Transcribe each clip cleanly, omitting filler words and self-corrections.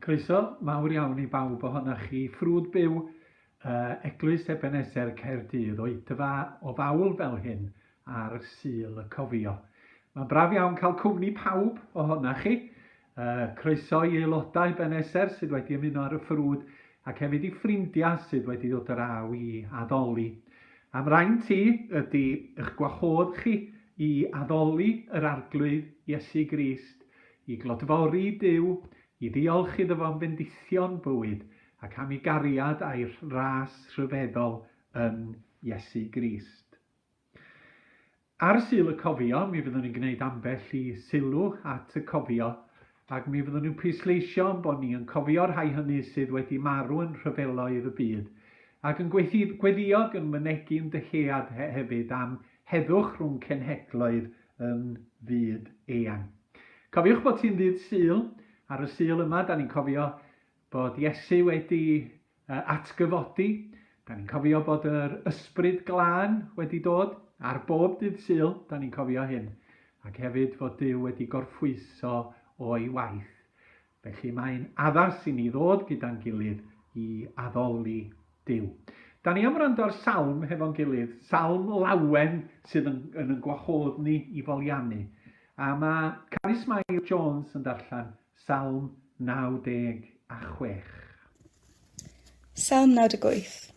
Croeso mawr iawn I bawb ohonoch chi. Ffrwd byw Eglwys Ebeneser Caerdydd o idfa o fawl fel hyn ar Sul y Cofio. Mae'n braf iawn cael cwmni pawb ohonoch chi. Croeso I aelodau Ebeneser sydd wedi ymuno ar y ffrwd ac hefyd I ffrindiau sydd wedi dod draw I addoli. Am raint I ydy eich gwahodd chi I addoli yr arglwydd Iesu Grist, I glodfori Duw, I ddiolch iddo fo'n bendithion bywyd ac am I gariad a'r ras rhyfeddol yn Iesu Grist. Ar Sul y Cofio, mi fyddwn ni'n gwneud ambell I sylw at y cofio ac mi fyddwn ni'n pwysleisio bod ni yn cofio rhai hynny sydd wedi marw yn rhyfeloedd y byd ac yn gweddiog yn mynegu'n dyhead hefyd am heddwch rhwng cenhedloedd yn fyd eang. Cofiwch bod hi'n ddydd Sul. Ar y Sul yma, da ni'n cofio bod Iesu wedi atgyfodi. Da ni'n cofio bod yr ysbryd glân wedi dod. Ar bob dydd Sul, da ni'n cofio hyn. Ac hefyd fod Duw wedi gorffwyso o'i waith. Felly mae'n addas I ni ddod gyda'n gilydd I addoli Duw. Da ni am wrando ar salm hefo'n gilydd. Salm lawen sydd yn gwahodd ni I foliannu. A mae Caris Mair Jones yn darllen Salm 96. Salm 98.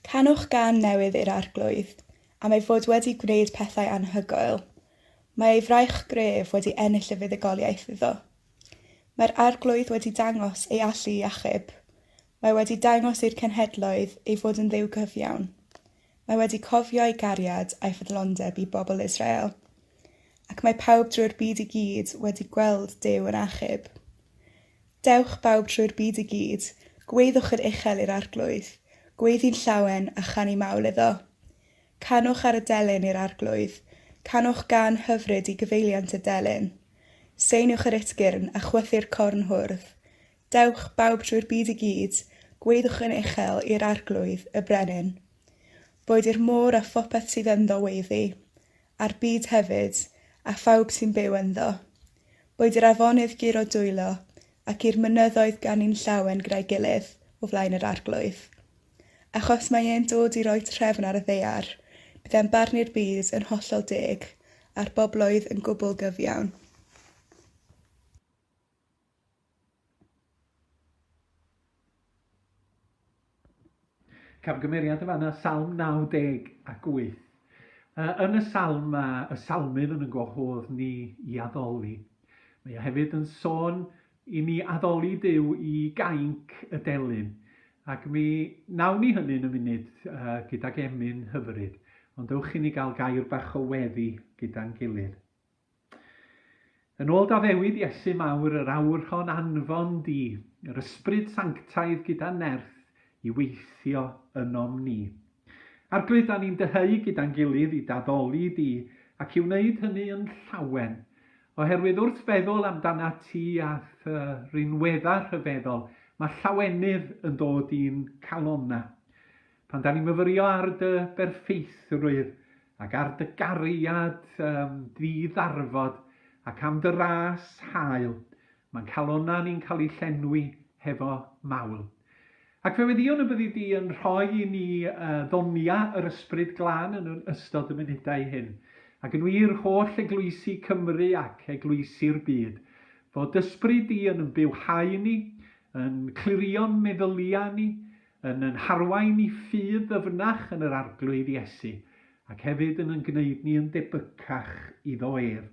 Canwch gan newydd i'r arglwydd, am ei fod wedi gwneud pethau anhygoel. Mae ei fraich gref wedi ennill y fuddugoliaeth iddo. Mae'r arglwydd wedi dangos ei allu I achub. Mae wedi dangos i'r cenhedloedd ei fod yn dduw cyfiawn. Mae wedi cofio ei gariad a'i ffyddlondeb I bobl Israel. Ac mae pawb drwy'r byd I gyd wedi gweld Duw yn achub. Dewch bawb drwy'r byd I gyd, gweithwch yr uchel i'r arglwydd, gweiddi'n llawen a chanu mawl iddo. Canwch ar y delyn i'r arglwydd, canwch gan hyfryd I gyfeiliant y delyn. Seinwch yr utgyrn a chwythu'r corn hwrdd. Dewch bawb drwy'r byd I gyd, gweithwch yn uchel i'r arglwydd y brenin. Boed i'r môr a phopeth sydd ynddo weiddi, a'r byd hefyd, a phawb sy'n byw ynddo. Boed i'r afonydd giro dwylo, ac i'r mynyddoedd gan i'n llawen gyda'i gilydd o flaen yr arglwydd. Achos mae e'n dod I roi trefn ar y ddeiar, bydd e'n barnu'r byd yn hollol deg, a'r bobloedd yn gwbl gyfiawn. Camgymeriad y fanna, Salm 98. Yn y salm, y salmydd yn y gwahodd ni I addoli. Mae hefyd yn sôn I ni addoli Duw I gainc y delyn. Ac mi nawn ni hynny yn y munud gydag emyn hyfryd. Ond dewch I ni gael gair bach o weddi gyda'n gilydd. Yn ôl daddewid Iesu mawr yr awr hon anfon di, yr ysbryd sanctaidd gyda nerth I weithio ynom ni. Arglwydd da ni'n dyheu gyda'n gilydd I daddoli di ac I wneud hynny yn llawen. Oherwydd wrth feddwl amdana ti ath rinwedda rhyfeddol, mae llawenydd yn dod i'n calonna. Pan da ni'n myfyrio ar dy berffeithrwydd ac ar dy gariad ddiddarfod ac am dy ras hael, mae'n calonna ni'n cael ei llenwi hefo mawl. Ac fe weddion y byddi di yn rhoi I ni ddonia yr ysbryd glân yn ystod y munudau hyn. Ac yn wir holl eglwysi Cymru ac eglwysi'r byd, fod ysbryd di yn bywhau ni, yn clirio'n meddyliau ni, yn harwain ni ffydd ddyfnach yn yr arglwydd Iesu, ac hefyd yn gwneud ni yn debycach iddo ef.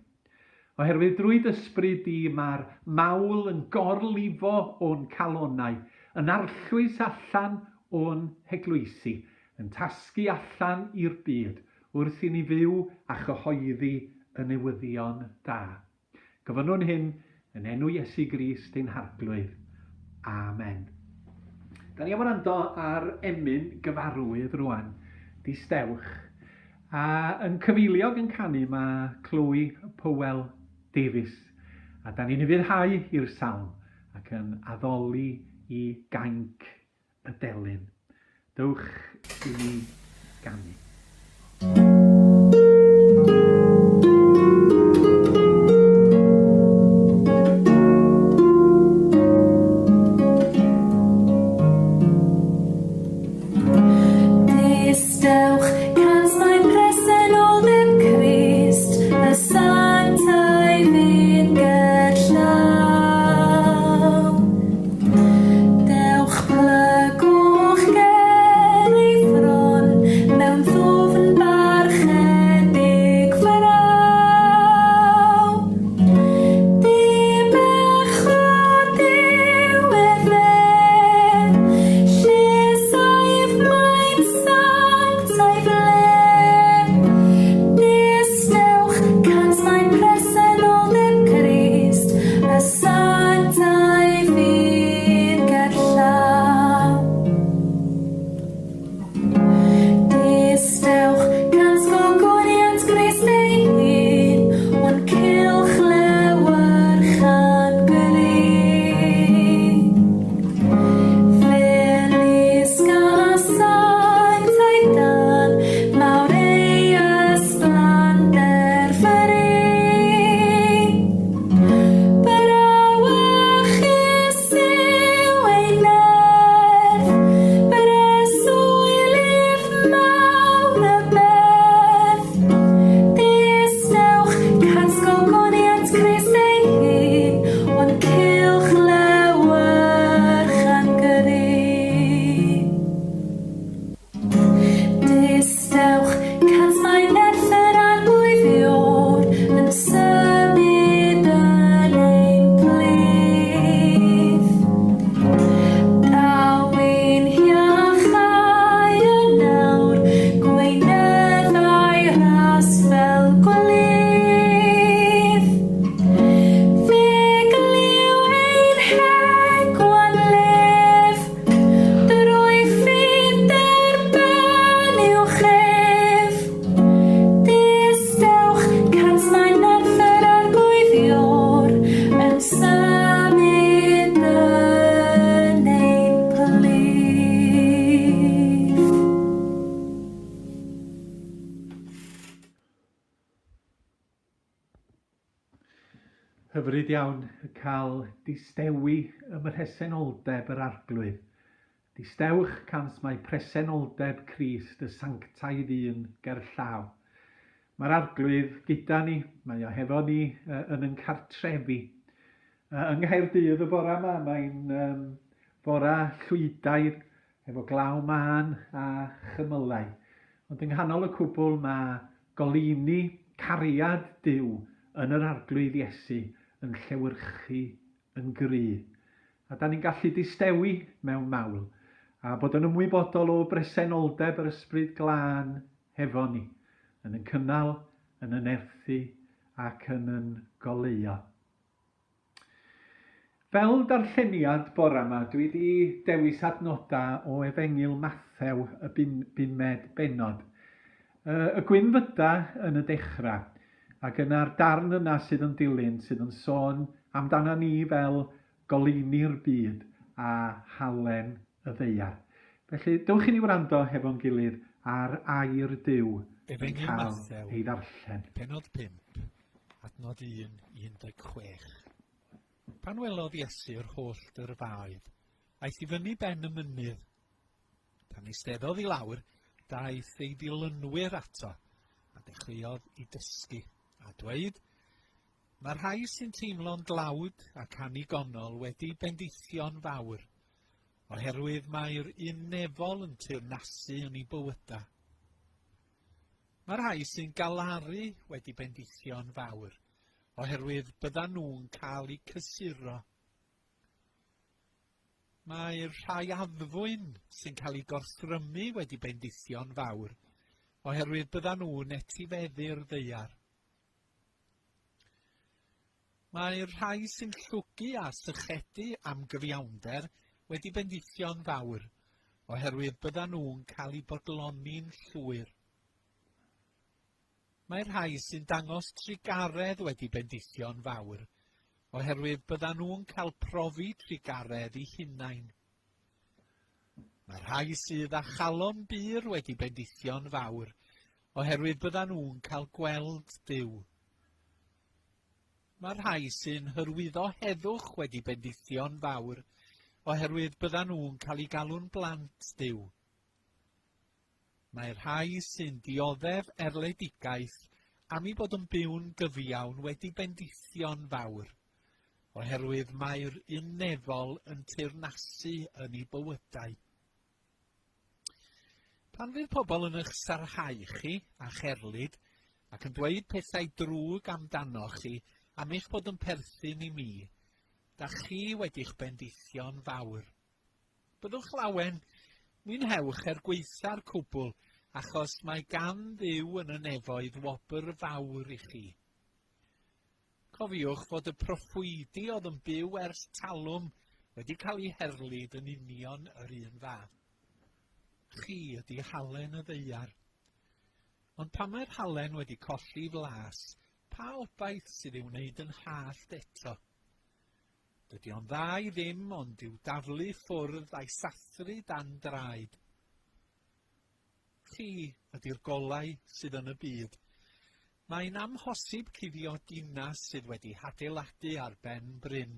Oherwydd drwy ysbryd di mae'r mawl yn gorlifo o'n calonnau, yn arllwys allan o'n heglwysi, yn tasgu allan i'r byd, wrth I ni fyw a chyhoeddi y newyddion da. Gofynnwn hyn yn enw Iesu Grist ein harglwydd. Amen. Da ni am wrando ar emyn gyfarwydd rwan, distewch. A yn cyfeiliog yn canu mae Chloe Powell Davies. A da ni'n ufuddhau i'r salm ac yn addoli I gainc y delyn. Dewch I ni ganu. hyfryd iawn cael distewi ym mhresenoldeb yr arglwydd. Distewch cans mae presenoldeb Crist y sanctaidd un gerllaw. Mae'r arglwydd gyda ni, mae o hefo ni yn ein cartrefi. Yng Nghaerdydd y bore yma, mae'n bore llwydair efo glaw mân a chymylau. Ond yng nghanol y cwbl mae golini cariad Duw yn yr arglwydd Iesu yn llewyrchu yn gry. A da ni'n gallu distewi mewn mawl, a bod yn ymwybodol o bresenoldeb yr ysbryd glân hefo ni, yn yn cynnal, yn yn erthu ac yn yn goleuo. Fel darlleniad bore yma, dwi wedi dewis adnodau o Efengil Mathew y bumed bennod. Y gwynfyda yn y dechrau, ac yna'r darn yna sydd yn dilyn, sydd yn sôn amdana ni fel golini'r byd a halen y ddaear. Felly, dewch i ni wrando hefo'n gilydd ar air Duw yn cael ei ddarllen. Pennod 5, adnod 1:16. Pan welodd Iesu'r holl dyrfaoedd, aeth i fyny ben y mynydd. Pan eisteddodd i lawr, daeth ei dilynwyr ato, a dechreuodd i dysgu, a dweud, mae rhai sy'n teimlo'n dlawd ac annigonol wedi bendithio'n fawr, oherwydd mae'r unefol yn teyrnasu yn ei bywydau. Mae rhai sy'n galaru wedi bendithio'n fawr, oherwydd byddan nhw'n cael eu cysuro. Mae'r rhai addfwyn sy'n cael eu gorthrymu wedi bendithio'n fawr, oherwydd byddan nhw'n etifeddu'r ddaear. Mae'r rhai sy'n llwgu a sychedu am gyfiawnder wedi bendithio'n fawr, oherwydd byddan nhw'n cael eu bodloni'n llwyr. Mae'r rhai sy'n dangos trigaredd wedi bendithio'n fawr, oherwydd byddan nhw'n cael profi trigaredd eu hunain. Mae'r rhai sydd â chalon byr wedi bendithio'n fawr, oherwydd byddan nhw'n cael gweld Duw. Mae'r rhai sy'n hyrwyddo heddwch wedi bendithio'n fawr, oherwydd byddan nhw'n cael eu galw'n blant Duw. Mae'r rhai sy'n dioddef erledigaeth am ei bod yn byw'n gyfiawn wedi bendithio'n fawr, oherwydd mae'r unefol yn teyrnasu yn ei bywydau. Pan fydd pobl yn eich sarhau chi a cherlid ac yn dweud pethau drwg amdanoch chi am eich bod yn perthyn i mi, da chi wedi'ch bendithio'n fawr. Byddwch lawen, mwynhewch gweitha'r cwbl, achos mae gan Dduw yn y nefoedd wobr fawr i chi. Cofiwch fod y proffwydi oedd yn byw ers talwm wedi cael ei herlyd yn union yr un fath. Chi ydy halen y ddaear. Ond pan mae'r halen wedi colli flas, pa obaith sydd i'w wneud yn hallt eto? Dydy o'n dda i ddim ond i'w daflu ffwrdd a'i sathru dan draed. Chi ydy'r golau sydd yn y byd. Mae'n amhosib cuddio dinas sydd wedi hadeiladu ar ben bryn,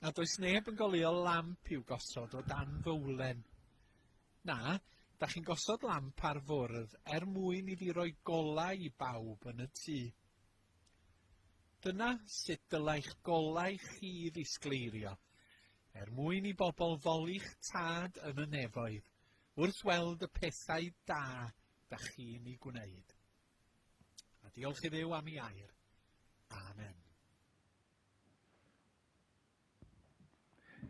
a does neb yn goleuo lamp i'w gosod o dan fowlen. Na, da chi'n gosod lamp ar fwrdd mwyn iddi roi golau i bawb yn y tŷ. Dyna sut dylai'ch golau chi ddisgleirio, mwyn i bobl foli'ch tad yn y nefoedd, wrth weld y pethau da da chi'n ei gwneud. A diolch i Dduw am ei air. Amen.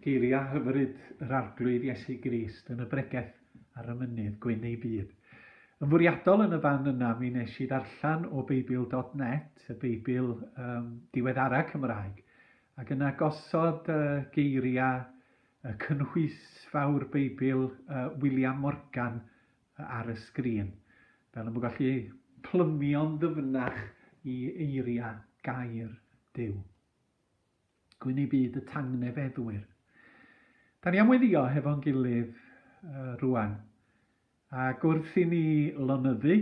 Geiriau hyfryd yr arglwydd Iesu Grist yn y bregeth ar y mynydd gwyn ei byd. Yn fwriadol yn y fan yna, mi nes i ddarllen o Beibl.net, y Beibl diweddara Cymraeg, ac yna gosod geiriau y cynhwysfawr Beibl William Morgan ar y sgrin, fel yn bod gallu plymio'n ddyfnach i eiriau gair Duw. Gwyn ei byd y tangnefeddwyr. Da ni am weddio hefo'n gilydd rwan, ac wrth i ni lonyddu,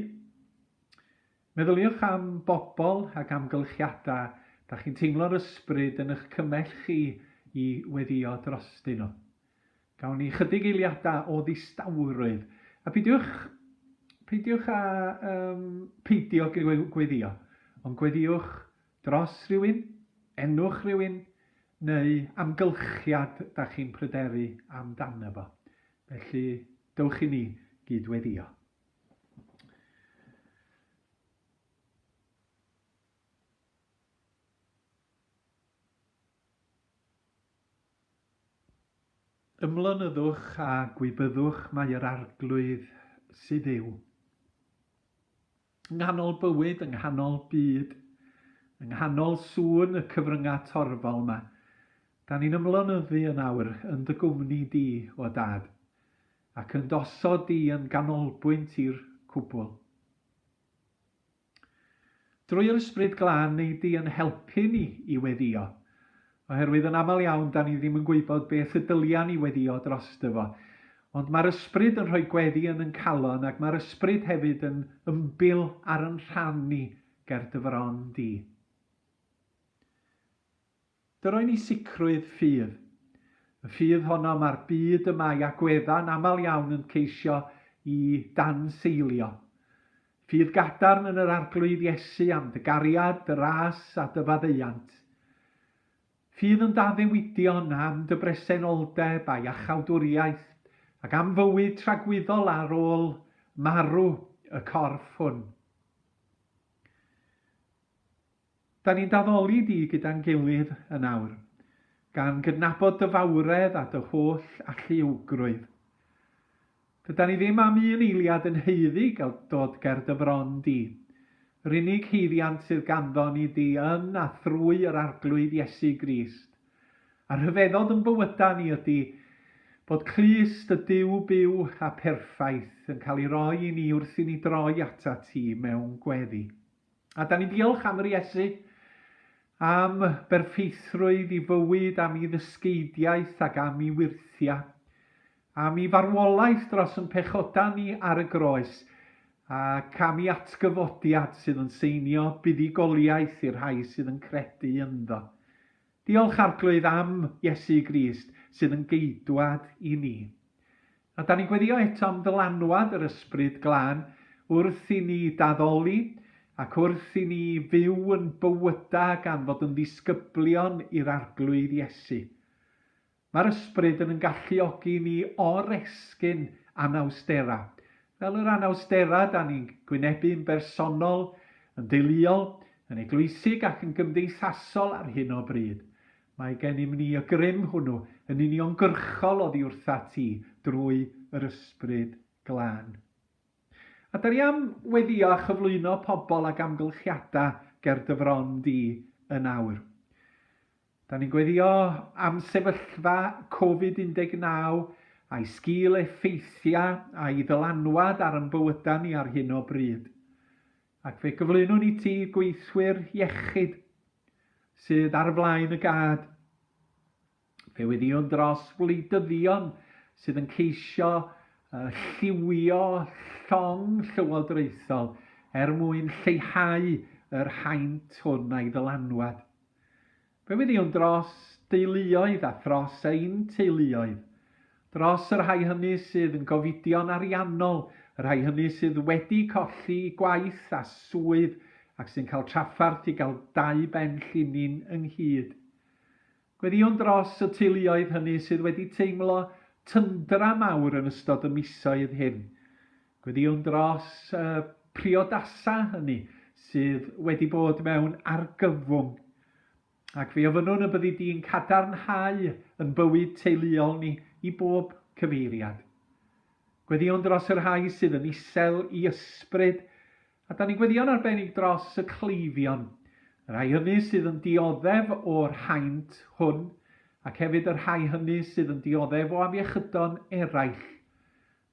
meddyliwch am bobl ac amgylchiadau Da chi'n teimlo'r ysbryd yn eich cymell chi i weddio drostyn nhw. Gawn ni chydig eiliadau o ddistawrwydd. A peidiwch â peidio gweddio, ond gweddiwch dros rhywun, enwch rhywun, neu amgylchiad da chi'n pryderu amdano fo. Felly, dewch i ni gydweddio. Ymlynyddwch a gwybyddwch mae yr arglwydd sydd yw. Yng nghanol bywyd, yng nghanol byd, yng nghanol sŵn y cyfryngau torfol yma, da ni'n ymlynyddu yn awr yn dy gwmni di o dad, ac yn dosod di yn ganolbwynt i'r cwbl. Drwy'r ysbryd glân neu di yn helpu ni i weddio, oherwydd yn aml iawn da ni ddim yn gwybod beth y dylian ni weddio drosto fo. Ond mae'r ysbryd yn rhoi gweddi yn calon ac mae'r ysbryd hefyd yn ymbil ar yn rhan ni ger dy fron di. Dy roi ni sicrwydd ffydd. Y ffydd honno mae'r byd yma i agwedda'n aml iawn yn ceisio i danseilio. Ffydd gadarn yn yr arglwydd Iesu am dy gariad, dy ras a dy faddeuant. Ffydd yn daddewidion am dy bresenoldeb a'i achawdwriaeth ac am fywyd tragwyddol ar ôl marw y corff hwn. Da ni'n daddoli di gyda'n gilydd yn awr, gan gydnabod dy fawredd a dy holl alluwgrwydd. Dyda ni ddim am un eiliad yn heiddi gael dod ger dy fron di. Yr unig heiddiant sydd ganddo ni di yn a thrwy yr arglwydd Iesu Grist. A'r rhyfeddod yn bywyda ni ydy bod Crist y Duw byw a perffaith yn cael ei roi i ni wrth i ni droi ata ti mewn gweddi. A da ni diolch am yr Iesu, am berffeithrwydd i fywyd, am ei ddysgeidiaeth ac am ei wirthia, am ei farwolaeth dros yn pechoda ni ar y groes, ac am ei atgyfodiad sydd yn seinio buddigoliaeth i'r rhai sydd yn credu ynddo. Diolch arglwydd am Iesu Grist sydd yn geidwad i ni. A da ni'n gweddio eto am ddylanwad yr ysbryd glân wrth i ni daddoli ac wrth i ni fyw yn bywyda gan fod yn ddisgyblion i'r arglwydd Iesu. Mae'r ysbryd yn galluogi ni o'r esgyn anawstera. Fel yr anawstera, da ni'n gwynebu'n bersonol, yn deuluol, yn eglwysig ac yn gymdeithasol ar hyn o bryd. Mae gennym ni y grym hwnnw yn uniongyrchol oddi wrtha ti drwy yr ysbryd glân. A da ni am weddio a chyflwyno pobl ac amgylchiadau ger dy fron di yn awr. Da ni'n gweddio am sefyllfa Covid-19 a'i sgil effeithiau a'i ddylanwad ar yn bywyda ni ar hyn o bryd. Ac fe gyflwyno ni ti gweithwyr iechyd sydd ar flaen y gad. Fe weddion dros wleidyddion sydd yn ceisio lliwio llong llywodraethol mwyn lleihau yr haint hwn a'i ddylanwad. Fe weddion dros deuluoedd a thros ein teuluoedd. Dros yr rhai hynny sydd yn gofidion ariannol, yr rhai hynny sydd wedi colli gwaith a swydd ac sy'n cael traffarth i gael 2 ben llinyn ynghyd. Gweddion dros y teuluoedd hynny sydd wedi teimlo tyndra mawr yn ystod y misoedd hyn. Gweddion dros priodasa hynny sydd wedi bod mewn argyfwng. Ac fe ofynnwn y byddi di'n cadarnhau yn bywyd teuluol ni i bob cyfeiriad. Gweddion dros yr rhai sydd yn isel i ysbryd, a da ni'n gweddion arbennig dros y cleifion. Yr rhai hynny sydd yn dioddef o'r haint hwn, ac hefyd yr rhai hynny sydd yn dioddef o afiechydon eraill.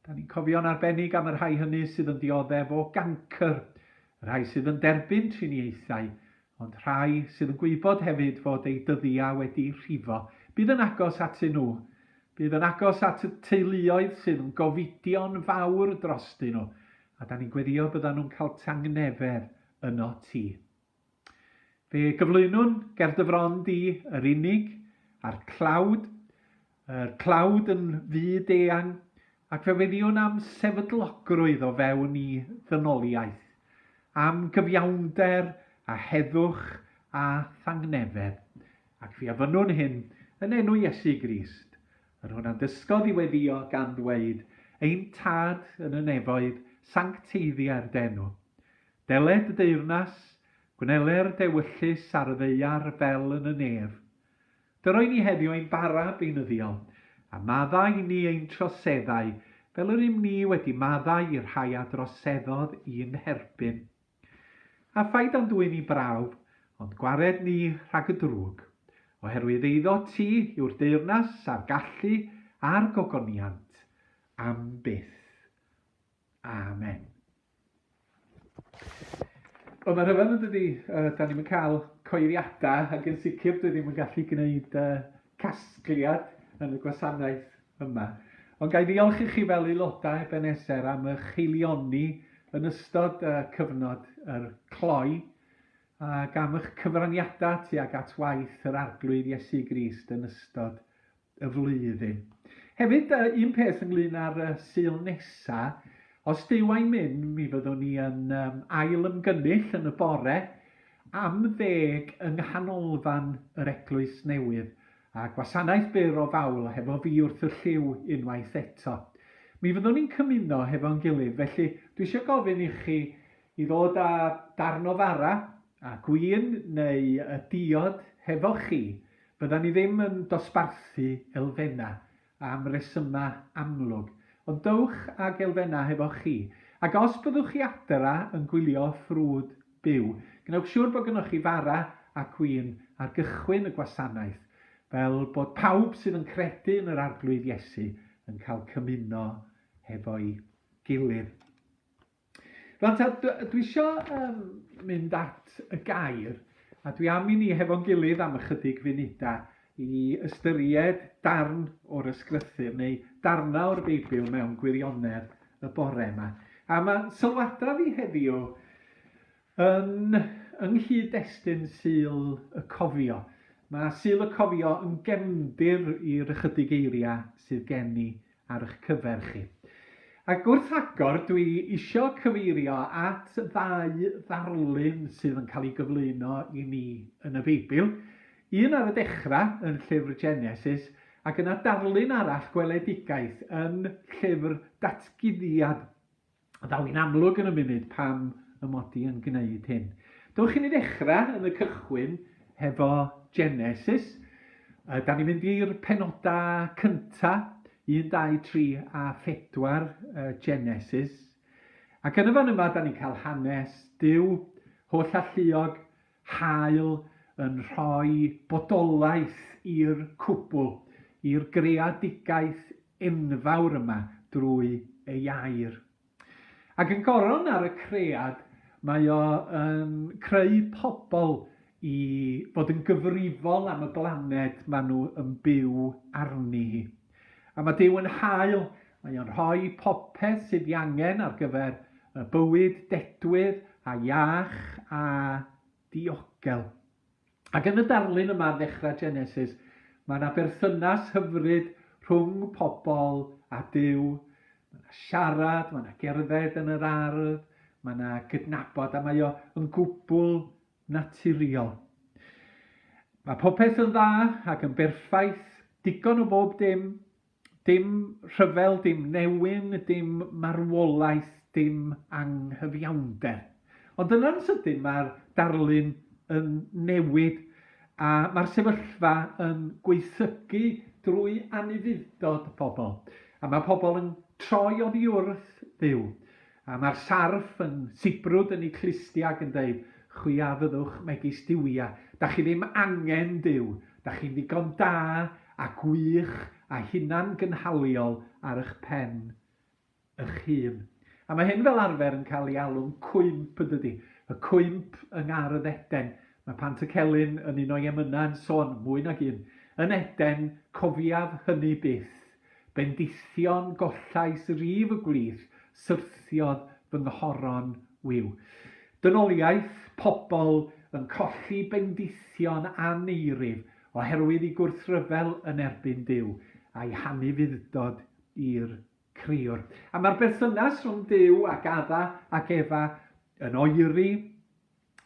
Da ni'n cofio'n arbennig am yr rhai hynny sydd yn dioddef o gancr, yr rhai sydd yn derbyn triniaethau, ond rhai sydd yn gwybod hefyd fod ei dyddiau wedi rhifo. Bydd yn agos atyn nhw. Bydd yn agos at y teuluoedd sydd yn gofidion fawr drostyn nhw, a da ni'n gweddio byddan nhw'n cael tangnefedd yno ti. Fe gyflwynwn gerdd y fron di yr unig a'r clawd yn fyd eang, ac fe weddiwn am sefydlogrwydd o fewn i ddynoliaeth, am gyfiawnder a heddwch a thangnefedd, ac fe afynnwn hyn yn enw Iesu Grist, yr hwnna'n dysgodd i weddio gan ddweud, ein tad yn y nefoedd sancteiddiau'r denw. Deled y deyrnas, gwneler dewyllus ar y ddeiar fel yn y nef. Dyroi ni heddiw ein bara beunyddiol, a maddau ni ein troseddau, fel yr ni wedi maddau i'r rhai a droseddodd i'n herbyn. A phaid am dwyn ni brawf, ond gwared ni rhag y drwg, oherwydd eiddo ti yw'r deyrnas a'r gallu a'r gogoniant am byth. Amen. Wel, mae'r hyfan yn dydi, da ni'n cael coeddiadau, ac yn sicr dwi ddim yn gallu gwneud casgliad yn y gwasanaeth yma. Ond gai ddiolch i chi fel aelodau Ebeneser am eich cheilioni yn ystod cyfnod yr cloi, ac am eich cyfraniadau tuag at waith yr arglwydd Iesu Grist yn ystod y flwyddyn. Hefyd, un peth ynglyn â'r Sul nesaf, os dyw a'i mynd, mi fyddwn ni yn ail ymgynnull yn y bore am 10 yng nghanolfan yr Eglwys Newydd, a gwasanaeth byr o fawl hefo fi wrth y lliw unwaith eto. Mi fyddwn ni'n cymuno hefo'n gilydd, felly dwi eisiau gofyn i chi i ddod â darn o fara a gwin neu y diod hefo chi. Byddan ni ddim yn dosbarthu elfenna am resyma amlwg. Ond dowch ag elfenna hefo chi. Ac os byddwch chi adra yn gwylio ffrwd byw, gnewch siŵr bod gennych chi fara a gwin ar gychwyn y gwasanaeth, fel bod pawb sydd yn credu yn yr arglwydd Iesu yn cael cymuno hefo'i gilydd. Rwan, dwi eisiau mynd at y gair, a dwi am i ni hefo'n gilydd am ychydig funudau i ystyried darn o'r ysgrythyr neu darna o'r Beibl mewn gwirionedd y bore yma. A mae sylwada fi heddiw yn nghyd-destun Sul y Cofio. Mae Sul y Cofio yn gefndir i'r ychydig eiriau sydd gen i ar eich cyfer chi. Ac wrth agor, dwi isio cyfeirio at 2 ddarlun sydd yn cael ei gyflwyno i ni yn y Beibl. Un ar y dechrau yn llyfr Genesis, ac yna darlun arall gweledigaeth yn llyfr Datguddiad. Daw i'n amlwg yn y munud pam ymodi yn gwneud hyn. Dewch i ni ddechrau yn y cychwyn hefo Genesis. Da ni'n mynd i'r penodau cynta, 1, 2, 3 a 4 Genesis. Ac yn y fan yma, da ni'n cael hanes Duw, holl alluog, hael, yn rhoi bodolaeth i'r cwbl, i'r greadigaeth enfawr yma drwy ei air. Ac yn goron ar y cread, mae o yn creu pobl i fod yn gyfrifol am y blaned maen nhw yn byw arni hi. A mae Duw yn hael, mae o'n rhoi popeth sydd ei angen ar gyfer y bywyd dedwydd a iach a diogel. Ac yn y darlun yma ddechrau Genesis, mae yna berthynas hyfryd rhwng pobl a Duw. Mae yna siarad, mae yna gerdded yn yr ardd, mae yna gydnabod, a mae o yn gwbl naturiol. Mae popeth yn dda ac yn berffaith, digon o bob dim rhyfel, dim newyn, dim marwolaeth, dim anghyfiawnder. Ond yna'n sydyn mae'r darlun yn newid, a mae'r sefyllfa yn gweithygu drwy anufuddod pobl. A mae pobl yn troi oddi wrth Dduw. A mae'r sarf yn sibrwd yn ei clustia ac yn dweud, chwia fyddwch megis diwia. Da chi ddim angen Duw. Da chi'n ddigon da a gwych a hunan gynhaliol ar eich pen eich hun. A mae hyn fel arfer yn cael ei alw'n cwymp yn dydi. Y cwymp yng Ngardd Eden. Mae Pant y Celyn yn un o'i emyna'n sôn, mwy nag un. Yn Eden, cofiaf hynny byth. Bendithion gollais rif y gwlith, syrthiodd fy nghoron wiw. Dynoliaeth, pobl yn colli bendithion aneirif oherwydd ei gwrthryfel yn erbyn Duw a'i hanufuddod i'r criwr. A mae'r berthynas rhwng Duw ac Adda ac Efa yn oeri,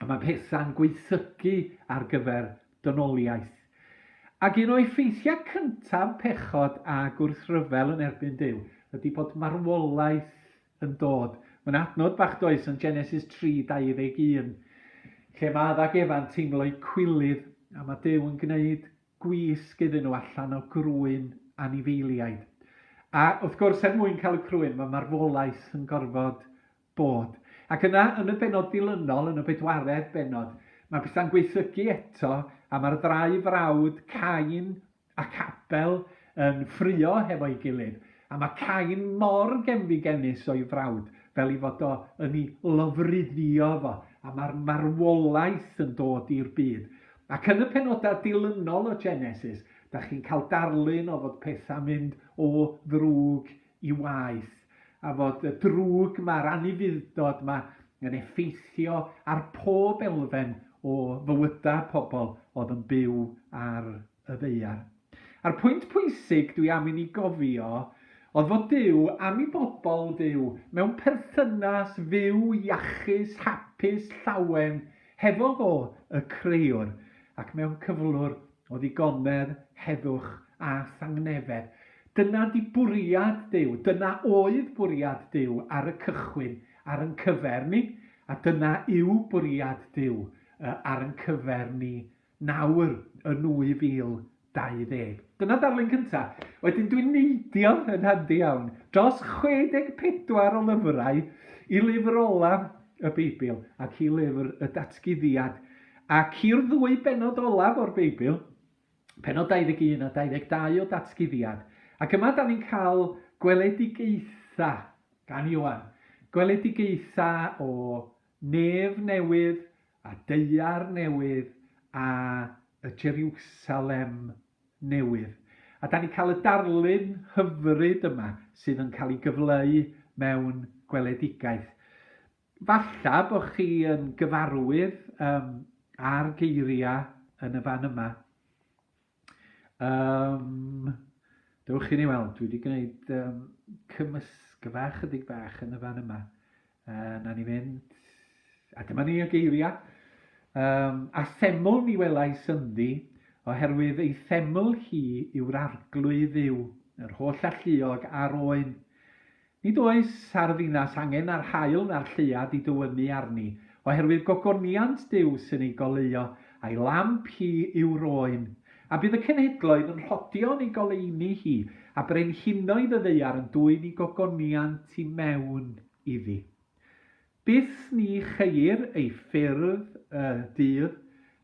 a mae pethau'n gweithygu ar gyfer dynoliaeth. Ac un o effeithiau cyntaf pechod a gwrthryfel yn erbyn Duw ydy bod marwolaeth yn dod. Mae'n adnod bach does yn Genesis 3:21, lle mae Adda ac Efa'n teimlo'u cwilydd, a mae Duw yn gwneud gwisg iddyn nhw allan o grwyn anifeiliaid. A wrth gwrs, mwyn cael y crwyn, mae marwolaeth yn gorfod bod. Ac yna, yn y benod dilynol, yn y 4edd benod, mae pethau'n gweithygu eto, a mae'r ddau frawd, Cain ac Abel, yn ffrio hefo'i gilydd. A mae Cain mor genfigenus o'i frawd, fel i fod o yn ei lofruddio fo, a mae'r marwolaeth yn dod i'r byd. Ac yn y penodau dilynol o Genesis, da chi'n cael darlun o fod pethau'n mynd o ddrwg i waeth, a fod y drwg mae'r anifuddod yn effeithio ar pob elfen o fywydau pobl oedd yn byw ar y ddaear. A'r pwynt pwysig dwi am i ni gofio oedd fod Duw am ei bobl Duw mewn perthynas fyw, iachus, hapus, llawen, hefo fo y creuwr, ac mewn cyflwr o ddigonedd, heddwch a thangnefedd. Dyna di bwriad Duw, dyna oedd bwriad Duw ar y cychwyn, ar yn cyferni, a dyna yw bwriad Duw ar yn cyferni nawr yn 2020. Dyna darlun cyntaf. Wedyn dwi'n neidio yn handi iawn dros 64 o lyfrau i lyfr olaf y Beibl ac i lyfr y Datguddiad. Ac i'r 2 benod olaf o'r Beibl, penod 21 a 22 o Datguddiad. Ac yma da ni'n cael gweledigaetha gan Ioan. Gweledigaetha o nef newydd a daear newydd a y Jerusalem newydd. A da ni'n cael y darlun hyfryd yma sydd yn cael ei gyfleu mewn gweledigaeth. Falla bod chi yn gyfarwydd ar geiriau yn y fan yma. Dewch chi ni weld, dwi wedi gwneud cymysgfa chydig bach yn y fan yma. Na ni fynd, a dyma ni o geiriau. A theml ni welais ynddi, oherwydd ei theml hi yw'r arglwydd Dduw, yr holl alluog a'r oen. Nid oes ar ddinas angen ar hael na'r lleuad i dywynu arni, oherwydd gogoniant Duw sy'n ei goleuo, a'i lamp hi yw'r oen. A bydd y cenhedloedd yn rhodio'n ei goleuni hi, a brenhinoedd y ddeiar yn dwyn ei gogoniant i mewn iddi. Byth ni cheir ei ffyrdd dydd,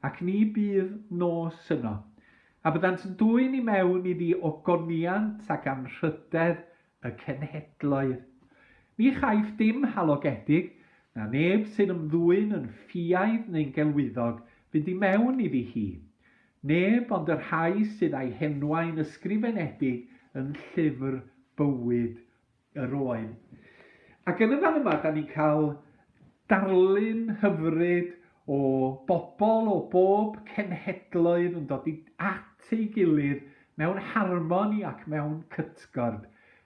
ac ni bydd nos yno, a byddant yn dwyn i mewn iddi ogoniant ac anrhydedd y cenhedloedd. Ni chaiff dim halogedig, na neb sy'n ymddwyn yn ffiaidd neu'n gelwyddog fynd i mewn iddi hi. Neb ond yr rhai sydd â'i henwau'n ysgrifenedig yn llyfr bywyd yr oen. Ac yn y fan yma, da ni'n cael darlun hyfryd o bobl o bob cenhedloedd yn dod at ei gilydd mewn harmoni ac mewn cytgord,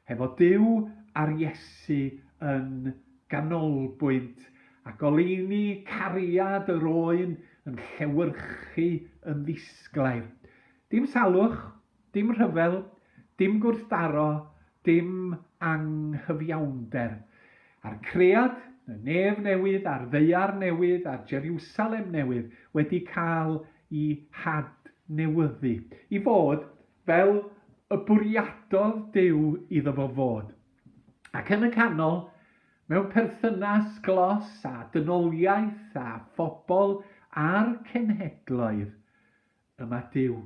hefo Duw a'r Iesu yn ganolbwynt, a goleuni cariad yr oen yn llewyrchu yn ddisglair. Dim salwch, dim rhyfel, dim gwrthdaro, dim anghyfiawnder. A'r cread, y nef newydd, a'r ddeiar newydd, a'r Jerusalem newydd wedi cael ei hadnewyddu, i fod fel y bwriadodd Duw iddo fo fod. Ac yn y canol, mewn perthynas glos a dynoliaeth a phobl a'r cenhedloedd, yma Duw,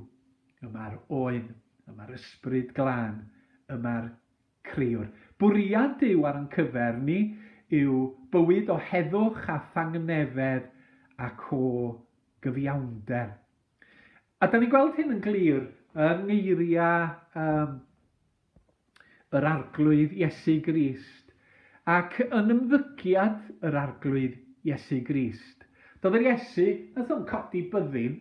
yma'r oen, yma'r ysbryd glân, yma'r criwr. Bwriad Duw ar yn cyferni yw bywyd o heddwch a thangnefedd ac o gyfiawnder. A da ni'n gweld hyn yn glir yn eiriau yr arglwydd Iesu Grist ac yn ymddygiad yr arglwydd Iesu Grist. Doedd yr Iesu, nath o'n codi byddin,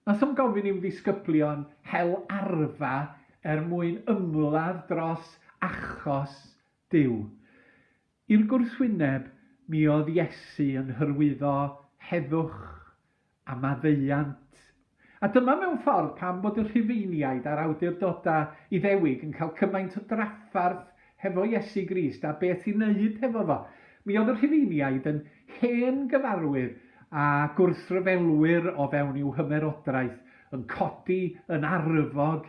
nath o'n gofyn i'w ddisgyblion hel arfa mwyn ymladd dros achos Duw. I'r gwrthwyneb, mi oedd Iesu yn hyrwyddo heddwch a maddeuant. A dyma mewn ffordd pam bod y Rhufeiniaid a'r awdurdodau Iddewig yn cael cymaint o draffarth hefo Iesu Grist a beth i wneud hefo fo. Mi oedd y Rhufeiniaid yn hen gyfarwydd a gwrthryfelwyr o fewn i'w hymerodraeth yn codi yn arfog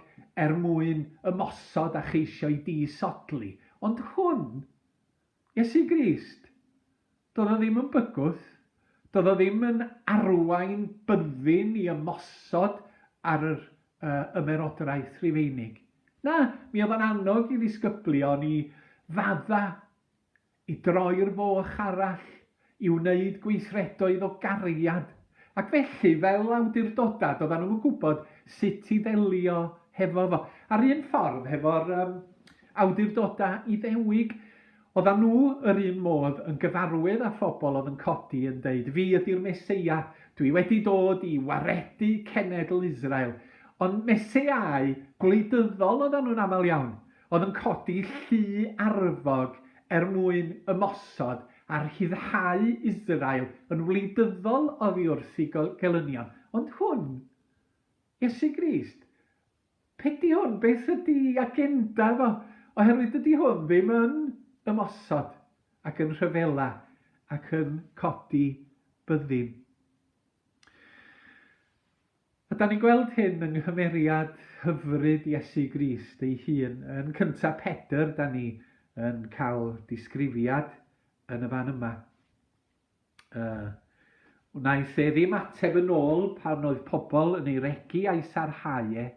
mwyn ymosod a cheisio i disodli. Ond hwn, Iesu Grist, doedd o ddim yn bygwth, doedd o ddim yn arwain byddin i ymosod ar yr ymerodraeth Rhufeinig. Na, mi oedd yn annog i ddisgyblion i fadda, i droi'r foch arall, i wneud gweithredoedd o gariad. Ac felly, fel awdurdodau, doedden nhw'n gwybod sut i ddelio hefo fo. Ar un ffordd, hefo'r awdurdodau Iddewig, oedden nhw yr un modd yn gyfarwydd â phobl oedd yn codi yn deud, fi ydy'r Meseia, dwi wedi dod i waredu cenedl Israel. Ond Meseiau gwleidyddol oedden nhw'n aml iawn, oedd yn codi llu arfog mwyn ymosod ar hyddhau Israel yn wleidyddol oddi wrth i gelynion. Ond hwn, Iesu Grist, peth hwn, beth ydy agenda fo? Oherwydd ydy hwn ddim yn ymosod ac yn rhyfela ac yn codi byddin. A da ni'n gweld hyn yng nghymeriad hyfryd Iesu Grist ei hun. Yn cyntaf Pedr, da ni yn cael disgrifiad yn y fan yma. Wnaeth e ddim ateb yn ôl pan oedd pobl yn ei regu a'i sarhau e.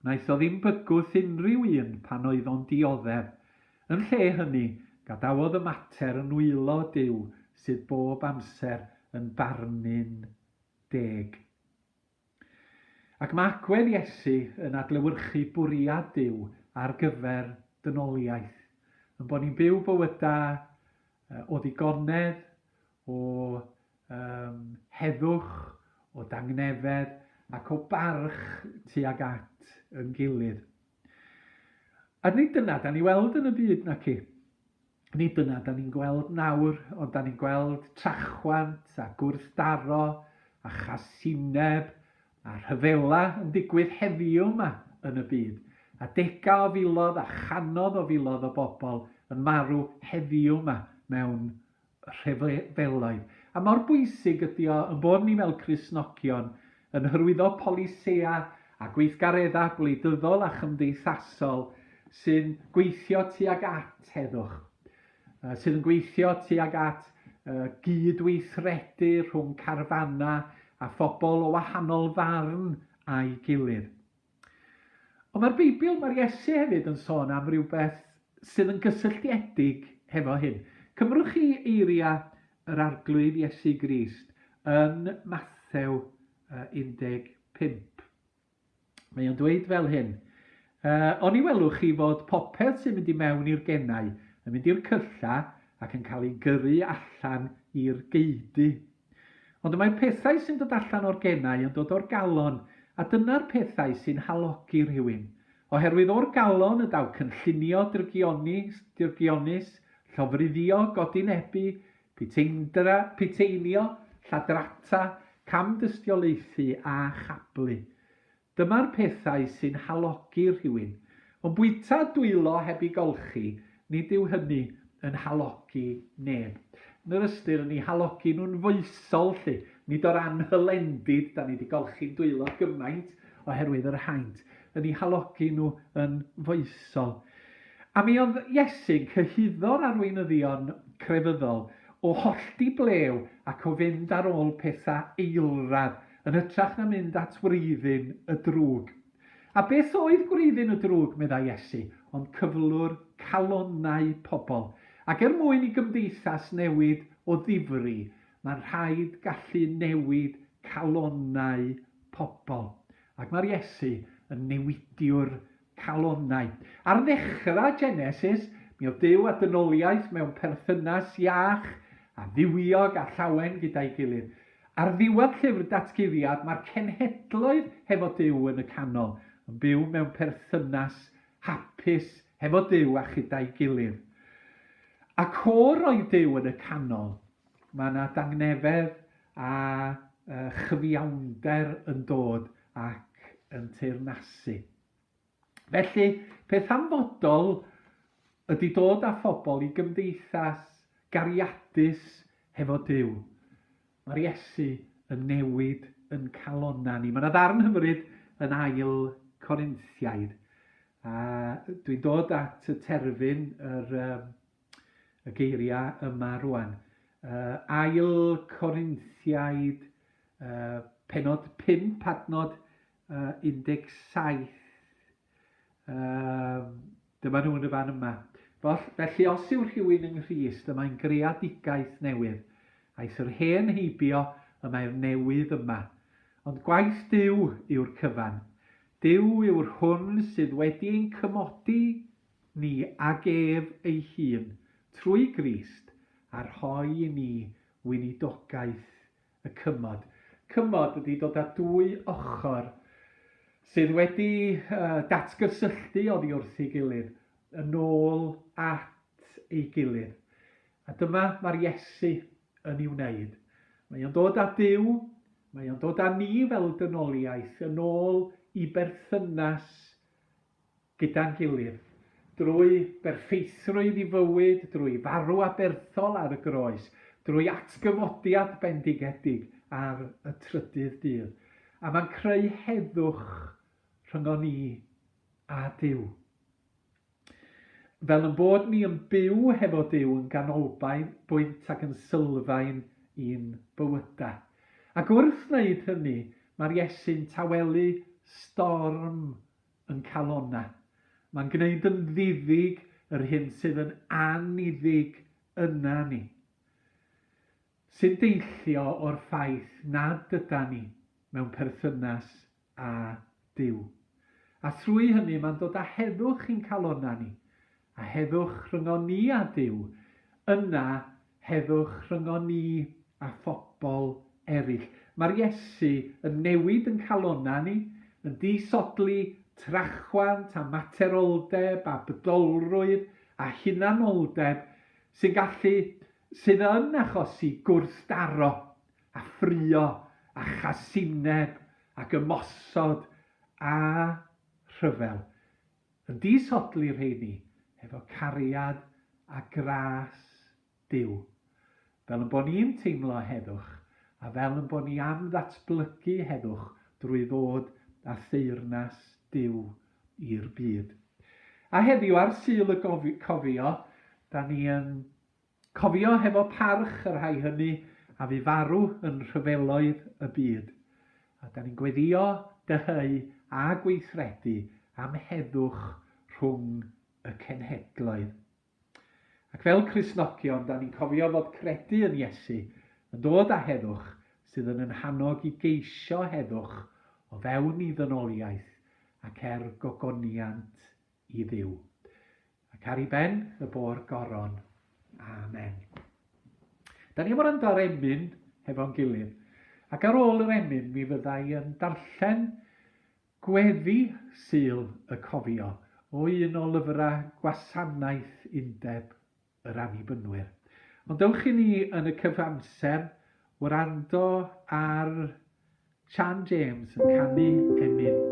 Wnaeth o ddim bygwth unrhyw un pan oedd o'n dioddef. Yn lle hynny, gadawodd y mater yn wylo Duw sydd bob amser yn barnu'n deg. Ac mae agwedd Iesu yn adlewyrchu bwriad Duw ar gyfer dynoliaeth. Yn bod ni'n byw bywydau o ddigonedd, o heddwch, o dangnefedd ac o barch tuag at yn gilydd. A nid dyna da ni weld yn y byd nac i. Nid dyna da ni'n gweld nawr, ond da ni'n gweld trachwant a gwrthdaro a chasineb a rhyfela yn digwydd heddiw yma yn y byd. A dega o filodd a chanodd o filodd o bobl yn marw heddiw yma mewn rhyfeloedd. A mor bwysig ydy o yn bod ni fel Cristnogion yn hyrwyddo polisïa a gweithgareddau gwleidyddol a chymdeithasol sy'n gweithio tuag at heddwch, sydd yn gweithio tuag at gydweithredu rhwng carfanna a phobl o wahanol farn a'i gilydd. Ond mae'r Beibl, mae'r Iesu hefyd yn sôn am rywbeth sydd yn gysylltiedig hefo hyn. Cymrwch chi eiriau yr arglwydd Iesu Grist yn Mathew 15. Mae o'n dweud fel hyn. Ond i welwch chi fod popeth sy'n mynd i mewn i'r gennau yn mynd i'r cylla ac yn cael ei gyrru allan i'r geudy. Ond mae'r pethau sy'n dod allan o'r gennau yn dod o'r galon, a dyna'r pethau sy'n halogi rhywun. Oherwydd o'r galon y daw cynllunio dirgionus, llofruddio, godinebu, piteinio, lladrata, camdystiolaethu a chablu. Dyma'r pethau sy'n halogi rhywun. Ond bwyta dwylo heb ei golchi, nid yw hynny yn halogi neb. Yn yr ystyr yn ei halogi nhw'n foesol lle, nid o'r anhylendid da ni wedi golchi'n dwylo gymaint oherwydd yr haint, yn ei halogi nhw yn foesol. A mi oedd Iesu'n cyhuddo'r arweinyddion crefyddol o hollti blew ac o fynd ar ôl pethau eilradd yn hytrach na mynd at wreiddyn y drwg. A beth oedd gwreiddyn y drwg, medda Iesu, ond cyflwr calonnau pobl. Ac mwyn i gymdeithas newid o ddifri, mae'n rhaid gallu newid calonnau pobl. Ac mae'r Iesu yn newidiwr calonnau. Ar ddechrau Genesis, mi oedd Duw a dynoliaeth mewn perthynas iach a ddiwiog a llawen gyda'i gilydd. Ar ddiwedd llyfr Datguddiad, mae'r cenhedloedd hefo Duw yn y canol, yn byw mewn perthynas hapus hefo Duw a chyda'u gilydd. Ac o'r o'i Duw yn y canol, mae yna dangnefedd a chyfiawnder yn dod ac yn teyrnasu. Felly, peth hanfodol ydy dod â phobl i gymdeithas gariadus hefo Duw. Mae'r Iesu yn newid yn calonna ni. Mae yna ddarn hyfryd yn ail Corinthiaid. Dwi'n dod at y terfyn y geiriau yma rwan. Ail Corinthiaid, penod 5, adnod 17. Dyma nhw'n y fan yma. Felly, os yw rhywun yng Nghrist, yma'n greadigaeth newydd. Aeth yr hen heibio y mae'r newydd yma. Ond gwaith Duw yw'r cyfan. Duw yw'r hwn sydd wedi ein cymodi ni ag ef ei hun trwy Grist a rhoi i ni weinidogaeth y cymod. Cymod ydy dod â dwy ochr sydd wedi datgysylltu oddi wrth ei gilydd, yn ôl at ei gilydd. A dyma mae'r Iesu yn ei wneud. Mae o'n dod â Duw, mae o'n dod â ni fel dynoliaeth yn ôl i berthynas gyda'n gilydd, drwy berffeithrwydd i fywyd, drwy farw aberthol ar y groes, drwy atgyfodiad bendigedig ar y trydydd dydd. A mae'n creu heddwch rhyngo ni a Duw. Fel yn bod ni yn byw hefo Duw yn ganolbwynt ac yn sylfaen i'n bywyda. Ac wrth wneud hynny, mae'r Iesu'n tawelu storm yn calonna. Mae'n gwneud yn ddiddig yr hyn sydd yn aniddig yna ni. Sy'n deillio o'r ffaith nad yda ni mewn perthynas a Duw. A thrwy hynny mae'n dod â heddwch i'n calonna ni. A heddwch rhyngo ni a Duw, yna heddwch rhyngo ni a phobl eraill. Mae'r Iesu yn newid yn calonna ni, yn disodli trachwant a materoldeb a bydolrwydd a hunanoldeb sydd yn achosi gwrthdaro a ffrio a chasineb ac ymosod a rhyfel. Yn disodli rheini efo cariad a gras Duw. Fel yn bod ni'n teimlo heddwch a fel yn bod ni am ddatblygu heddwch drwy ddod â theyrnas Duw i'r byd. A heddiw ar Sul y Cofio, da ni yn cofio hefo parch yr rhai hynny a fu farw yn rhyfeloedd y byd. A da ni'n gweddio dyheu a gweithredu am heddwch rhwng y cenhedloedd. Ac fel Cristnogion, da ni'n cofio fod credu yn Iesu yn dod â heddwch sydd yn hannog i geisio heddwch o fewn i ddynoliaeth ac gogoniant i Dduw. Ac ar ei ben y bôr goron. Amen. Da ni am wrando ar emyn hefo'n gilydd. Ac ar ôl yr emyn, mi fyddai yn darllen gweddi Sul y Cofio o un o lyfrau gwasanaeth undeb yr Annibynwyr. Ond dewch i ni yn y cyfamser wrando ar Chan James yn canu emyn.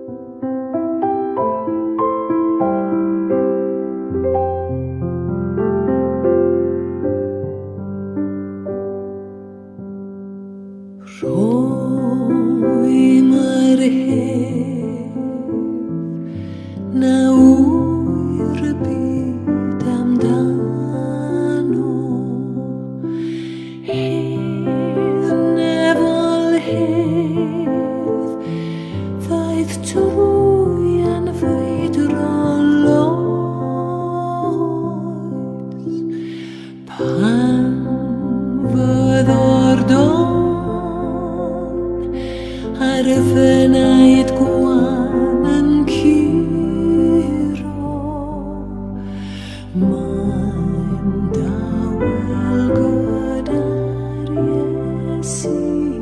See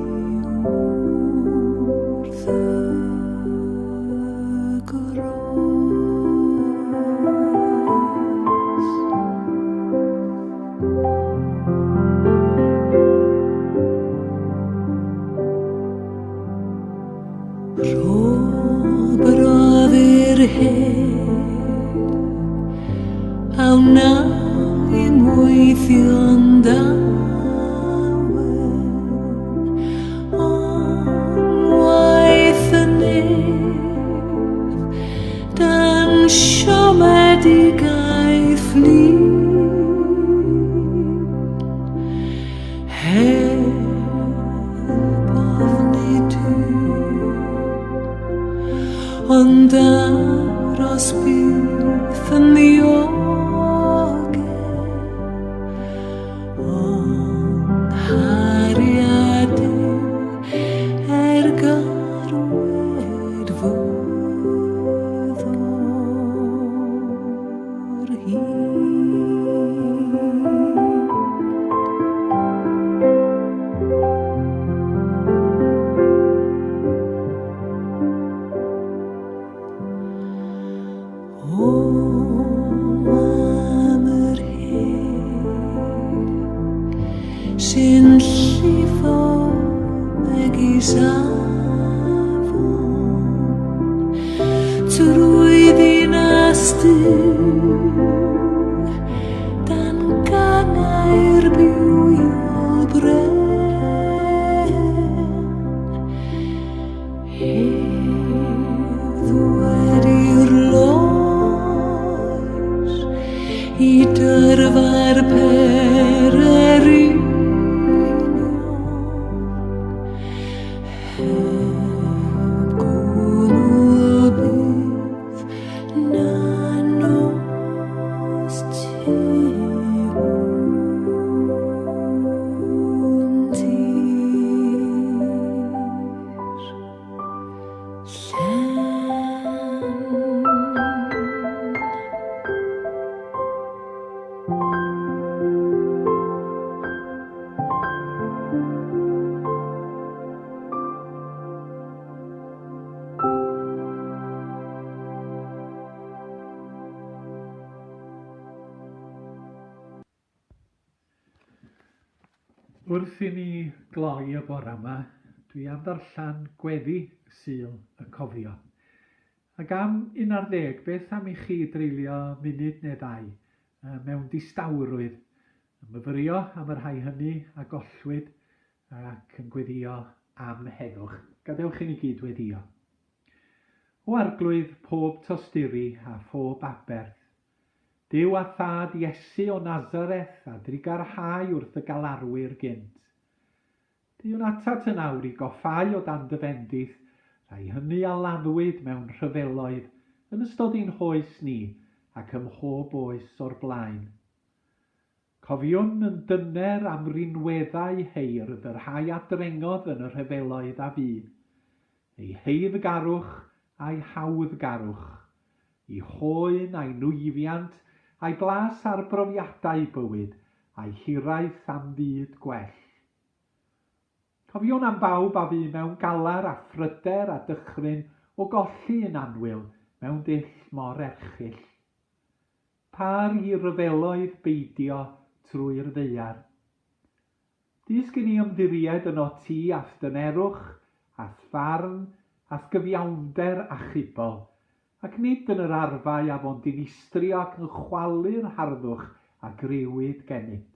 weithio'n dawel, ond waith y nef, dan siomedigaeth lun, heb ofni dyn, ond aros byth yn ddiogel, ond hariad garwed fyddwr hyn. O, am yr hen sy'n llifo megis afon trwy ddinas du dan gangau'r bywiol bren, hedd wedi'r loes i dyrfa'r pererinion, heb gwnnw byth na nos tu hwn Wrth i ni gloi y bore yma, dwi am ddarllen gweddi Sul y Cofio. Ac am 11, beth am i chi dreulio munud neu ddau mewn distawrwydd, yn myfyrio am yr rhai hynny a gollwyd ac yn gweddio am heddwch. Gadewch i ni gyd weddio. O arglwydd pob tosturi a phob aberth, Dyw a thad Iesu o Nazareth a drigarhau wrth y galarwyr gynt. Dyw'n atat yn awr i goffau o dan dy fendith, rhai hynny a laddwyd mewn rhyfeloedd yn ystod ein hoes ni ac ym mhob oes o'r blaen. Cofiwn yn dyner am rinweddau heirdd yr rhai adrengodd yn y rhyfeloedd a fu, eu heiddgarwch a'i hawddgarwch, eu hoen a'i nwyddiant, a'i blas ar brofiadau bywyd, a'i hiraeth am fyd gwell. Cofiwn am bawb a fu mewn galar a phryder a dychryn o golli yn anwyl mewn dull mor erchyll. Par i ryfeloedd beidio trwy'r ddaear. Dysg i ni ymddiried yn o ti ath dynerwch, ath farn, ath gyfiawnder a chybol, ac nid yn yr arfau a fo'n dinistrio ac yn chwalu'r harddwch a griwyd gennyt.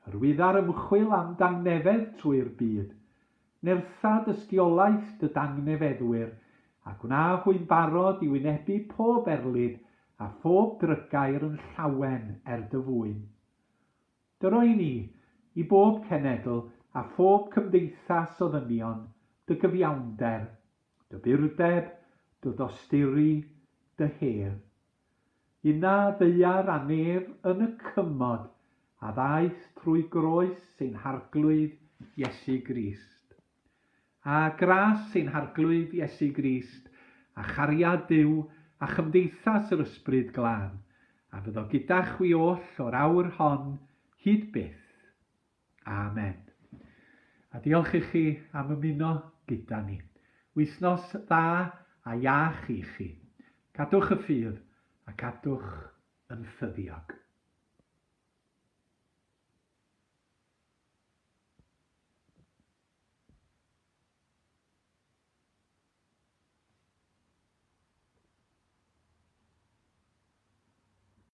Hyrwyddar ymchwil am dangnefedd trwy'r byd, nerthad ystiolaeth dy dangnefeddwyr, a gwna hwy'n barod i wynebu pob erlyd a phob drygair yn llawen dy fwyn. Dyroi ni, i bob cenedl a phob cymdeithas o ddynion, dy gyfiawnder, dy byrdeb, dy ddosturi, dy her. Una ddeiar a nef yn y cymod, a ddaeth trwy groes ein harglwydd Iesu Grist. A gras ein harglwydd Iesu Grist, a chariad Duw, a chymdeithas yr ysbryd glân, a fyddo gyda chwi oll o'r awr hon, hyd byth. Amen. A diolch i chi am ymuno gyda ni. Wythnos dda a iach i chi. Cadwch y ffydd a cadwch yn ffyddiog.